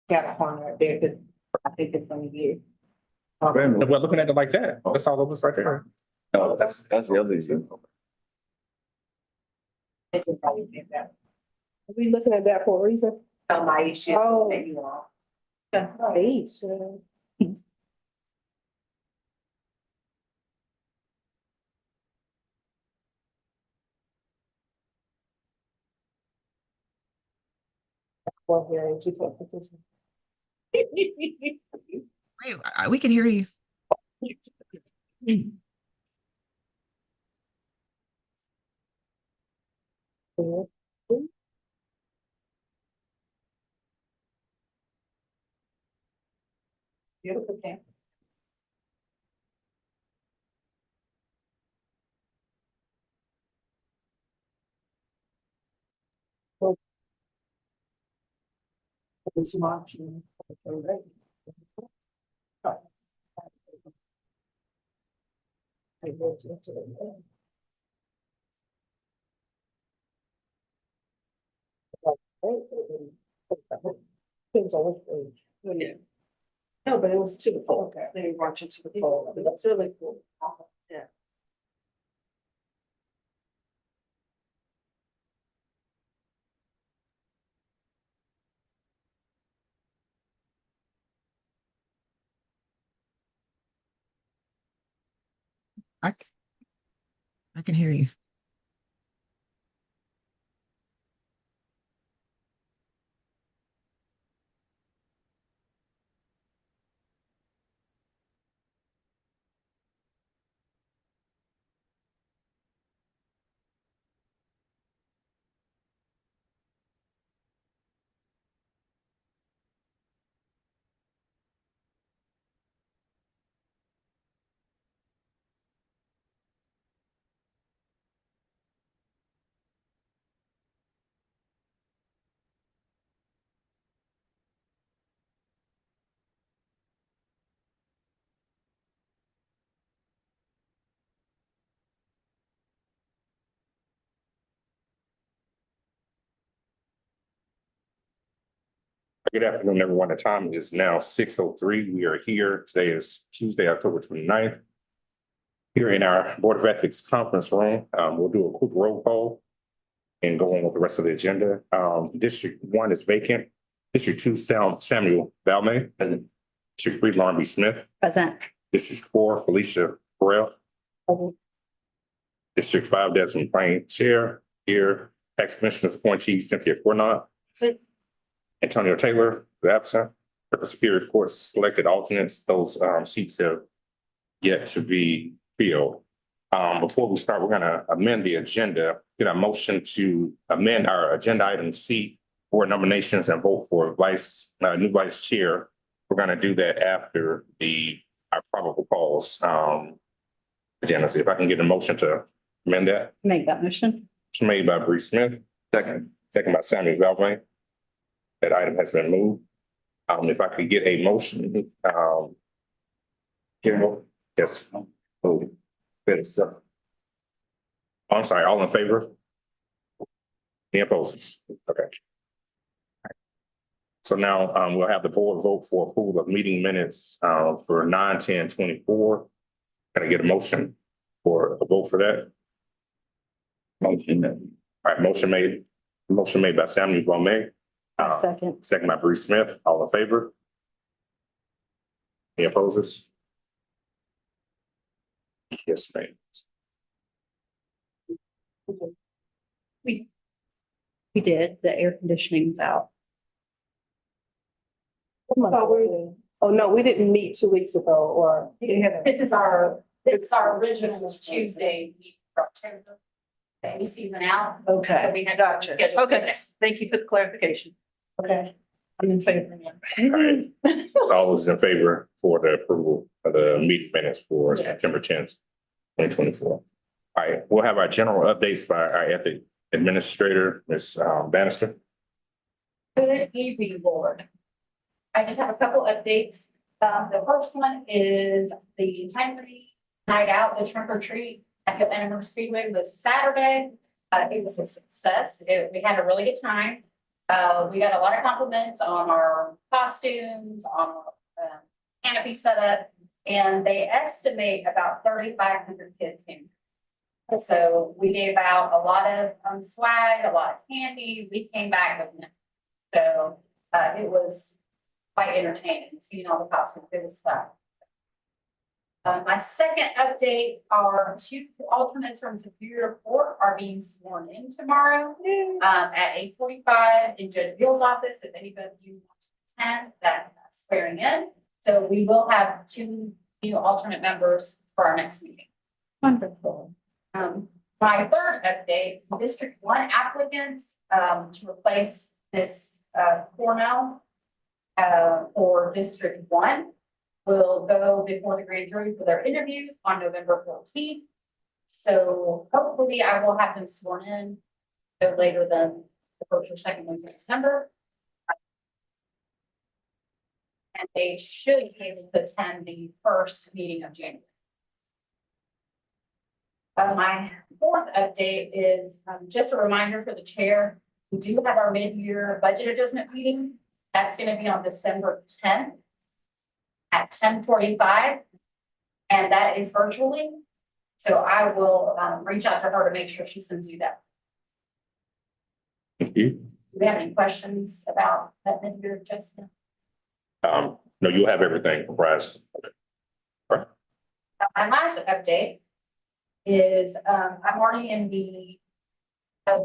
got a corner up there, because I think it's gonna be. We're looking at it like that. That's all of us right there. No, that's the other issue. It's probably been that. Are we looking at that for a reason? My issue, Oh. maybe you all. Right. Well, here, you talk with this. Wait, we can hear you. Beautiful camp. It's an option. Depends on which age. Yeah. No, but it was to the poll. Okay. They watch it to the poll. That's really cool. Yeah. I, I can hear you. Good afternoon, everyone. The time is now 6:03. We are here. Today is Tuesday, October 29th. Here in our Board of Ethics conference room, we'll do a quick roll call and go on with the rest of the agenda. District 1 is vacant. District 2, Samuel Valme. District 3, Lauren B. Smith. Present. District 4, Felicia Burrell. District 5, Desmond Payne, Chair. Here, Tax Commissioners appointee Cynthia Cournot. Antonio Taylor, absent. Superior Court selected alternates. Those seats have yet to be filled. Before we start, we're gonna amend the agenda. Get a motion to amend our agenda item C for nominations and vote for new vice chair. We're gonna do that after our probable cause agenda. So if I can get a motion to amend that. Make that motion. It's made by Bree Smith. Second by Samuel Valme. That item has been moved. If I could get a motion, yes. Oh, I'm sorry, all in favor? Any opposed? Okay. So now, we'll have the board vote for approval of meeting minutes, for 9/10/24. Can I get a motion for a vote for that? Motion. All right, motion made by Samuel Valme. Second. Second by Bruce Smith. All in favor? Any opposes? Yes, ma'am. We did, the air conditioning's out. Oh, no, we didn't meet 2 weeks ago, or. This is our original Tuesday meeting for October. That we see went out. So Okay, we had to gotcha. schedule Okay, today. thank you for the clarification. Okay, I'm in favor. So all those in favor for the approval of the meeting minutes for September 10th, 2024. All right, we'll have our general updates by our ethics administrator, Ms. Bannister. Good evening, board. I just have a couple updates. The first one is the integrity night out, the trunk or treat at the Atlanta Speedway was Saturday. It was a success. We had a really good time. We got a lot of compliments on our costumes, on our canopy setup, and they estimate about 3,500 kids came. So we gave out a lot of swag, a lot of candy. We came back with them. So it was quite entertaining, seeing all the costumes. It was fun. My second update, our 2 alternates from Superior Court are being sworn in tomorrow at 8:45 in Judge Beal's office. If anybody of you wants to attend that swearing in. So we will have 2 new alternate members for our next meeting. Wonderful. My third update, District 1 applicants to replace this Cornell for District 1 will go before the grand jury for their interview on November 14th. So hopefully I will have them sworn in no later than the first or second week of December. And they should be able to attend the first meeting of January. My fourth update is just a reminder for the chair. We do have our mid-year budget adjustment meeting. That's going to be on December 10th at 10:45, and that is virtually. So I will reach out to her to make sure she sends you that. Thank you. Do we have any questions about that mid-year adjustment? No, you'll have everything comprised. My last update is I'm already in the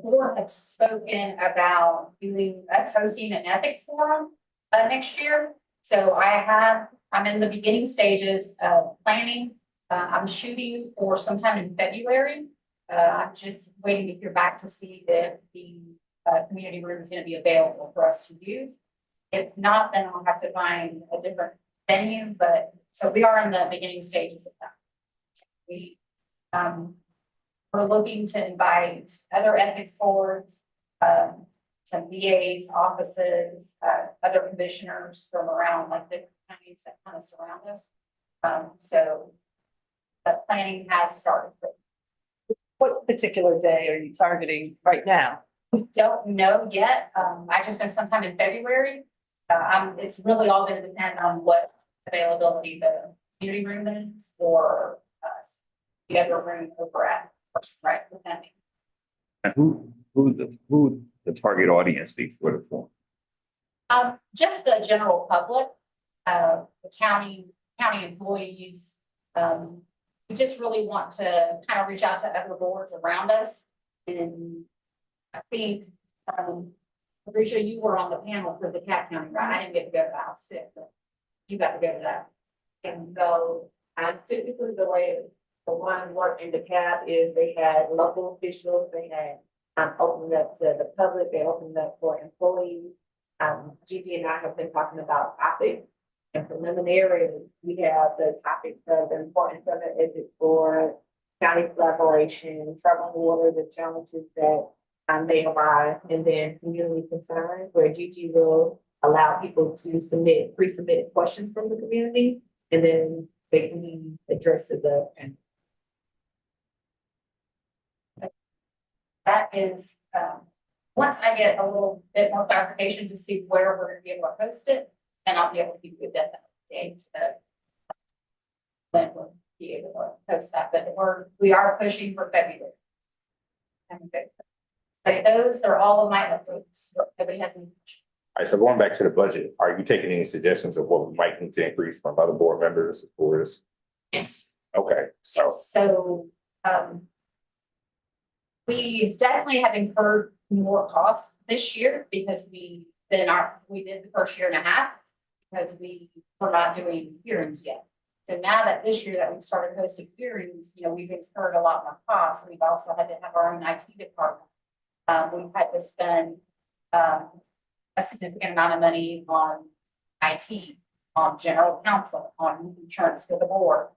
board have spoken about doing us hosting an ethics forum next year. So I'm in the beginning stages of planning. I'm shooting for sometime in February. I'm just waiting to hear back to see if the community room is going to be available for us to use. If not, then I'll have to find a different venue. But so we are in the beginning stages of that. We're looking to invite other ethics boards, some VAs, offices, other commissioners from around like the counties that kind of surround us. So the planning has started. What particular day are you targeting right now? We don't know yet. I just know sometime in February. It's really all going to depend on what availability the community room is or the other room over at right depending. And who the target audience be for the forum? Just the general public, the county employees. We just really want to kind of reach out to other boards around us. And I think, Risha, you were on the panel for the Cat County, right? I didn't get to go to that, I was sick, but you got to go to that. And so, typically the way the one worked in the cab is they had local officials, they had opened up to the public, they opened up for employees. Gigi and I have been talking about topics. And preliminary, we have the topics of the importance of the ethics board, county collaboration, troubled water, the challenges that may arise, and then community concerns, where Gigi will allow people to pre-submit questions from the community, and then they can be addressed to the panel. That is, once I get a little bit more clarification to see where we're gonna be able to host it, then I'll be able to give you a definite date that when we'll be able to host that, but we are pushing for February. But those are all of my updates. Everybody has any? All right, so going back to the budget, are you taking any suggestions of what we might need to increase from other board members for this? Yes. Okay, so We definitely have incurred more costs this year because we did the first year and a half because we were not doing hearings yet. So now that this year that we've started hosting hearings, we've incurred a lot more costs. We've also had to have our own IT department. We've had to spend a significant amount of money on IT, on general counsel, on insurance for the board,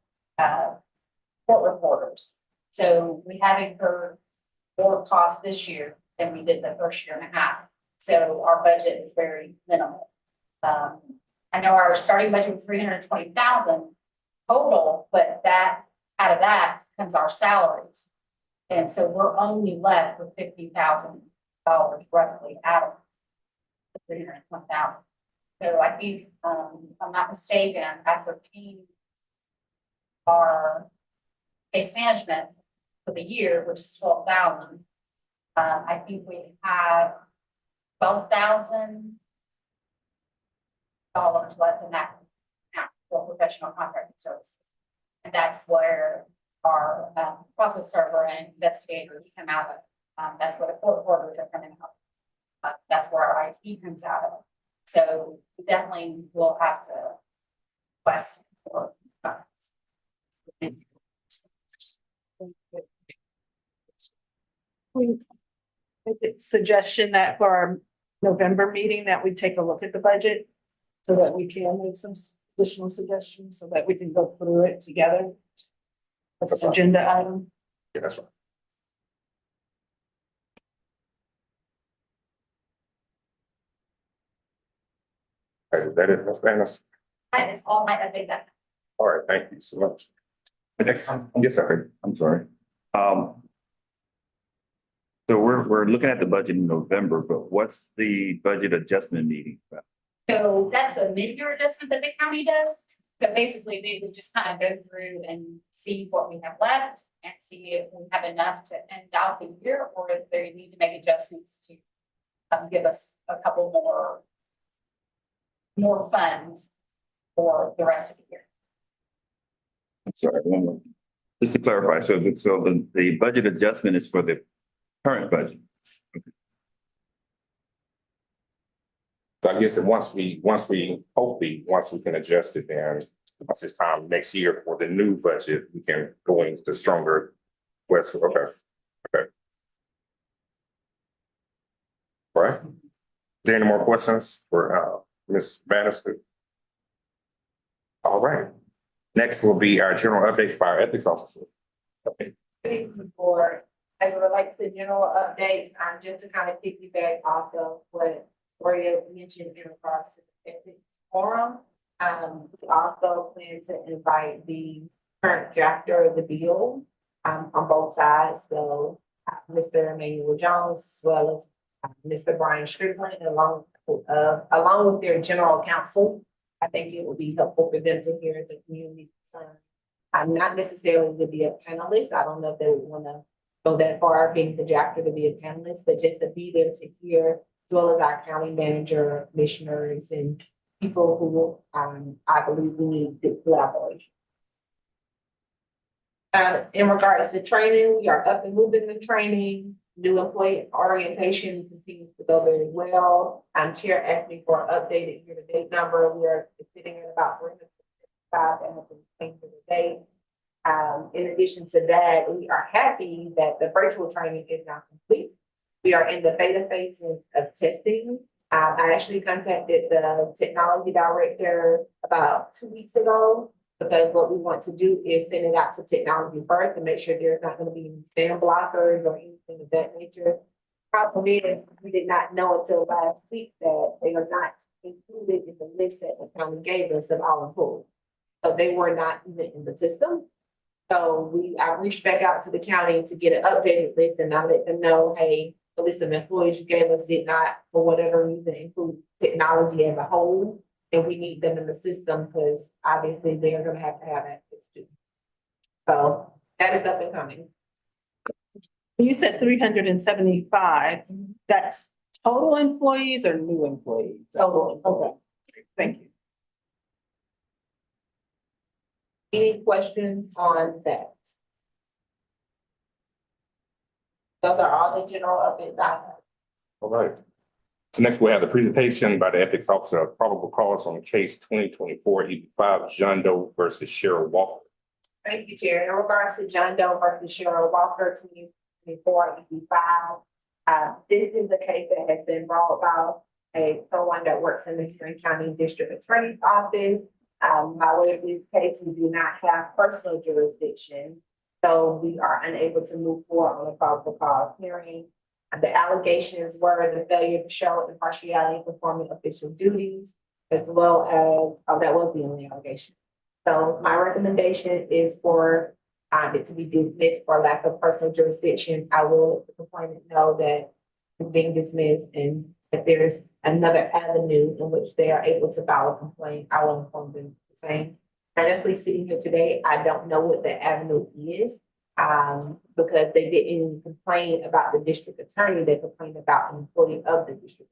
court reporters. So we have incurred more costs this year than we did the first year and a half. So our budget is very minimal. I know our starting budget was $320,000 total, but out of that comes our salaries. And so we're only left with $50,000 roughly out of it. 320,000. So I think, if I'm not mistaken, after paying our case management for the year, which is 12,000, I think we have $12,000 left in that account for professional contracting services. And that's where our process server and investigators come out of. That's where the court orders are coming out. That's where our IT comes out of. So we definitely will have to request for funds. Suggestion that for our November meeting, that we take a look at the budget so that we can make some additional suggestions so that we can go through it together. That's an agenda item. Yeah, that's right. Okay, is that it, Ms. Bannis? That is all my updates. All right, thank you so much. The next, yes, sir. I'm sorry. So we're looking at the budget in November, but what's the budget adjustment meeting about? So that's a mid-year adjustment that the county does. So basically, they would just kind of go through and see what we have left and see if we have enough to end out the year or if they need to make adjustments to give us a couple more funds for the rest of the year. I'm sorry, one more. Just to clarify, so the budget adjustment is for the current budget. So I guess that once we can adjust it, then once it's time next year for the new budget, we can go into the stronger West. Okay. Okay. All right. Is there any more questions for Ms. Bannister? All right. Next will be our general updates by our ethics officer. Okay. Thank you for, I would like the general updates, just to kind of piggyback off of what Gloria mentioned in regards to the ethics forum. We also plan to invite the current drafter of the bill, on both sides. So, Mr. Emmanuel Jones, as well as Mr. Brian Strickland, along with their general counsel. I think it would be helpful for them to hear the community concern. I'm not necessarily to be a panelist. I don't know if they would want to go that far, being the drafter to be a panelist, but just to be there to hear, as well as our county manager, commissioners, and people who I believe we need good collaboration. In regards to training, we are up and moving the training. New employee orientation continues to go very well. Chair asked me for an updated year-to-date number. We are sitting at about 355 and for the day. In addition to that, we are happy that the virtual training is now complete. We are in the beta phase of testing. I actually contacted the technology director about 2 weeks ago, because what we want to do is send it out to technology first and make sure there's not going to be any spam blockers or anything of that nature. Problem is, we did not know until last week that they are not included in the list that the county gave us of all employees. So they were not even in the system. So I reached back out to the county to get an updated list, and I let them know, hey, the list of employees you gave us did not, for whatever reason, include technology as a whole. And we need them in the system because obviously they are going to have access to. So that is up and coming. You said 375. That's total employees or new employees? Total. Okay, thank you. Any questions on that? Those are all the general updates I have. All right. So next we have the presentation by the ethics officer of probable cause on case 2024-85 John Doe versus Cheryl Walker. Thank you, Chair. In regards to John Doe versus Cheryl Walker, 2024-85, this is a case that has been brought about someone that works in the Tarrant County District Attorney's Office. By way of this case, we do not have personal jurisdiction, so we are unable to move forward on a probable cause hearing. The allegations were the failure to show impartiality in performing official duties, as well as, that was the only allegation. So my recommendation is for it to be dismissed for lack of personal jurisdiction. I will let the complainant know that it's being dismissed and if there's another avenue in which they are able to file a complaint, I will inform them the same. Honestly, sitting here today, I don't know what the avenue is. Because they didn't complain about the district attorney, they complained about an employee of the district.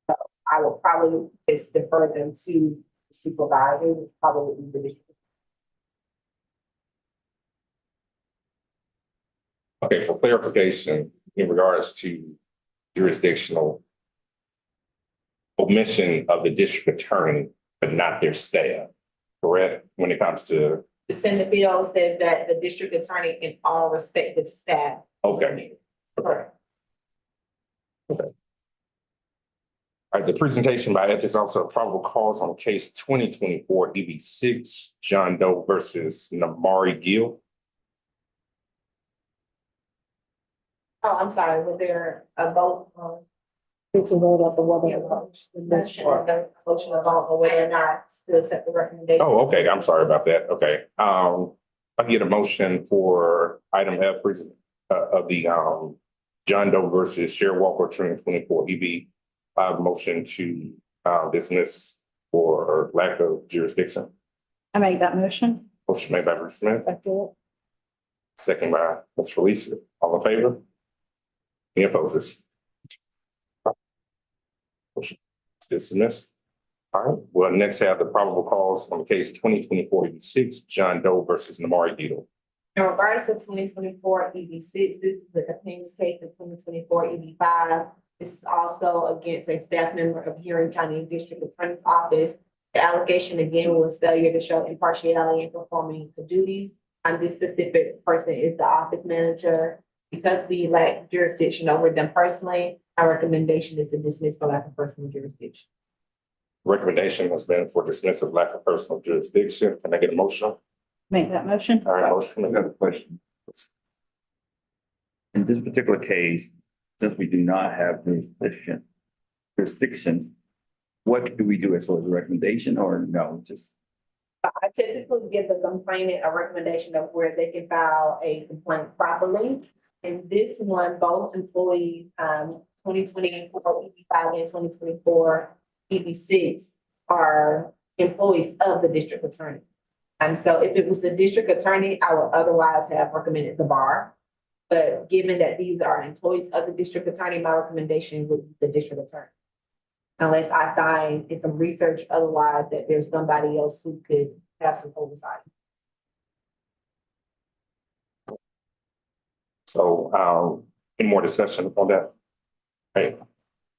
So I will probably just defer them to the supervisor, who's probably the district. Okay, for clarification, in regards to jurisdictional omission of the district attorney, but not their staff, correct? When it comes to, The Senate bill says that the district attorney and all respective staff. okay. Correct. All right, the presentation by ethics also probable cause on case 2024 EB6, John Doe versus Namari Gill. Oh, I'm sorry, was there a vote on? It's a vote of the woman. Motion of vote or whether or not to accept the recommendation? Oh, okay, I'm sorry about that. Okay, I get a motion for item F, of the, John Doe versus Sherry Walker, 2024 EB. I have a motion to, dismiss for lack of jurisdiction. I make that motion. Motion made by Bruce Smith, Second. second by Ms. Felicia. All in favor? Any opposers? Motion is dismissed. All right, we'll next have the probable cause on case 2024-6, John Doe versus Namari Gill. In regards to 2024 EB6, this is the opinion case of 2024 EB5. This is also against a staff member of Huron County District Attorney's Office. The allegation again was failure to show impartiality in performing the duties. And this specific person is the office manager. Because we lack jurisdiction over them personally, our recommendation is to dismiss for lack of personal jurisdiction. Recommendation has been for dismissal of lack of personal jurisdiction. Can I get a motion? Make that motion. All right, motion. I got a question. In this particular case, since we do not have jurisdiction, what do we do as far as a recommendation or no, just? I typically give the complainant a recommendation of where they can file a complaint properly. And this one, both employees, 2024 EB5 and 2024 EB6 are employees of the district attorney. And so if it was the district attorney, I would otherwise have recommended the bar. But given that these are employees of the district attorney, my recommendation would be the district attorney. Unless I find in some research otherwise that there's somebody else who could have some oversight. So, any more discussion on that? Right.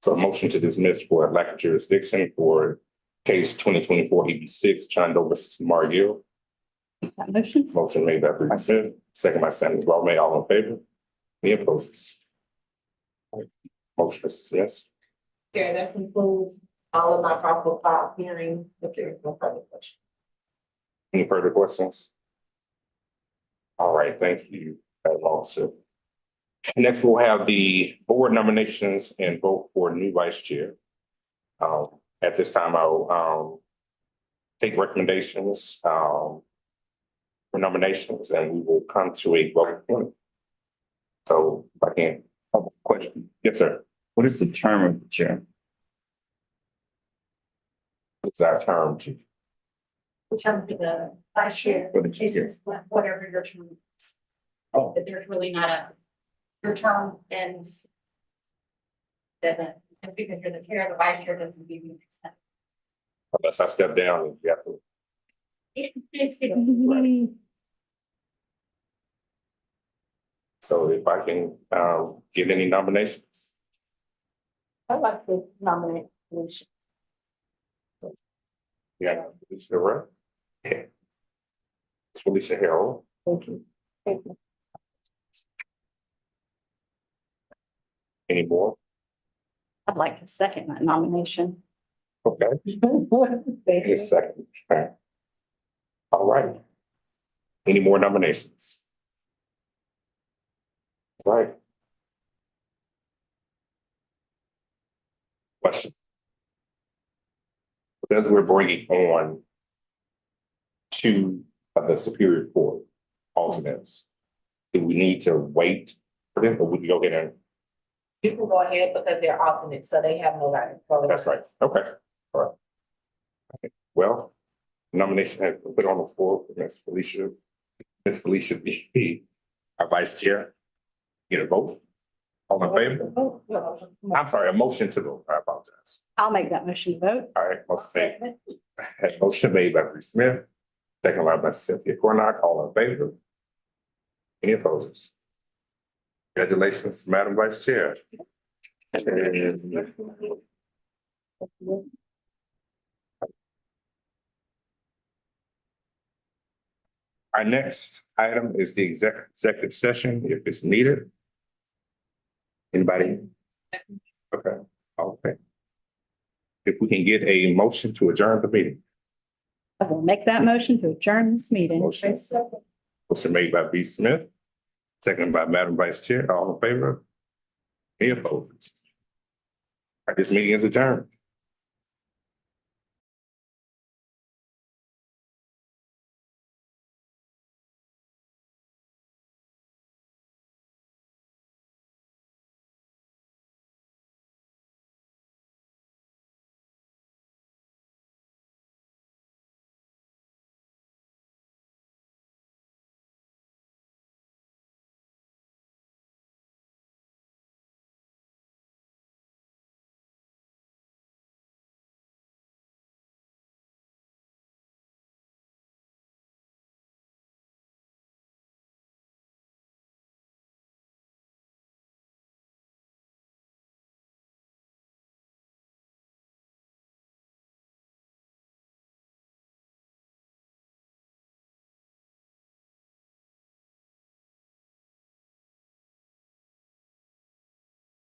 So a motion to dismiss for lack of jurisdiction for case 2024 EB6, John Doe versus Namari Gill. That motion. Motion made by Bruce Smith, second by Samuel Baldwin. All in favor? Any opposed? Motion is dismissed. Yeah, that concludes all of my probable cause hearing, if there is no further question. Any further questions? All right, thank you, Madam Officer. Next, we'll have the board nominations and vote for new vice chair. At this time, I'll take recommendations for nominations, and we will come to a vote. So, if I can, have a question. yes, sir. What is the term of the chair? It's our term to, Which will be the vice chair, For the it's chair. just whatever your term is. Oh. But there's really not your term ends. Doesn't, just because you're the chair, the vice chair doesn't give you an extent. unless I step down, you have to. So if I can, get any nominations? I'd like to nominate Felicia. Yeah, Felicia, right? Okay. It's Felicia Harrell. Thank you. Thank you. Any more? I'd like to second that nomination. Okay, Thank you. just a second. Okay. All right. Any more nominations? All right. Question. Because we're bringing on two of the Superior Court alternates, do we need to wait for them, or we can go ahead and You can go ahead because they're alternates, so they have no right. That's right. Okay. All right. Okay. Well, nomination has been put on the floor for Ms. Felicia. Ms. Felicia be our vice chair. Get a vote. All in favor? Oh, no. I'm sorry, a motion to vote. I apologize. I'll make that motion to vote. All right, motion made. Motion made by Bree Smith, second by Cynthia Cornock, all in favor? Any opposers? Congratulations, Madam Vice Chair. Our next item is the executive session, if it's needed. Anybody? Okay, okay. If we can get a motion to adjourn the meeting. I will make that motion to adjourn this meeting. Motion made by B. Smith, second by Madam Vice Chair, all in favor? Any opposed? All right, this meeting is adjourned.